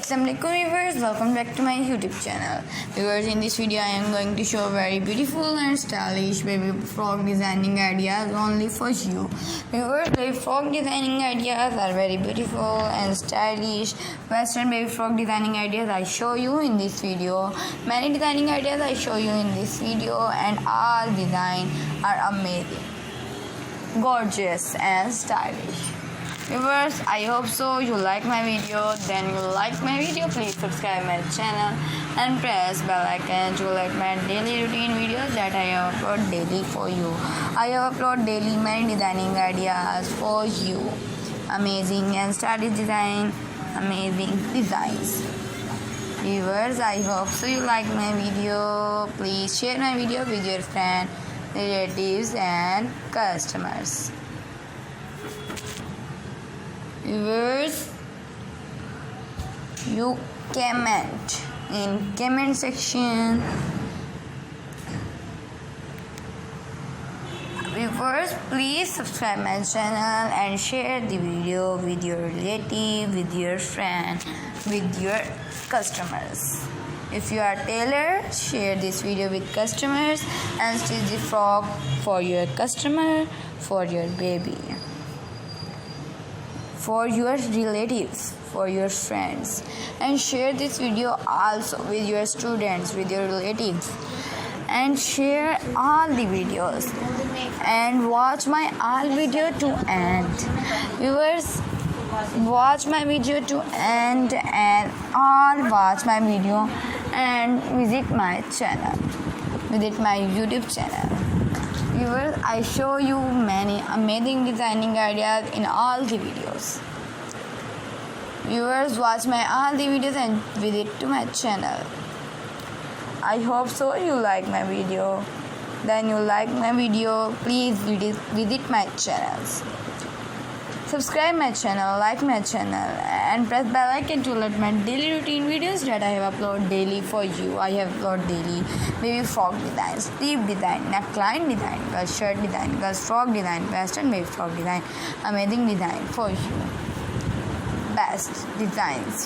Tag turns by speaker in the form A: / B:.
A: Assalamualaikum viewers, welcome back to my YouTube channel. Viewers, in this video I am going to show very beautiful and stylish baby frog designing ideas only for you. Viewers, baby frog designing ideas are very beautiful and stylish. Western baby frog designing ideas I show you in this video. Many designing ideas I show you in this video, and all design are amazing, gorgeous and stylish. Viewers, I hope so you like my video. Then you like my video, please subscribe my channel and press bell icon to like my daily routine videos that I upload daily for you. I upload daily many designing ideas for you. Amazing and stylish design, amazing designs. Viewers, I hope so you like my video. Please share my video with your friends, relatives and customers. Viewers, you comment in comment section. Viewers, please subscribe my channel and share the video with your relative, with your friend, with your customers. If you are tailor, share this video with customers and stitch the frock for your customer, for your baby, for your relatives, for your friends, and share this video also with your students, with your relatives, and share all the videos and watch my all video to end. Viewers, watch my video to end and all watch my video and visit my channel, visit my YouTube channel. Viewers, I show you many amazing designing ideas in all the videos. Viewers, watch my all the videos and visit to my channel. I hope so you like my video. Then you like my video, please visit my channels. Subscribe my channel, like my channel, and press bell icon to let my daily routine videos that I have upload daily for you. I have upload daily baby frog design, sleeve design, neckline design, girls shirt design, girls frog design, western baby frog design, amazing design for you. Best designs.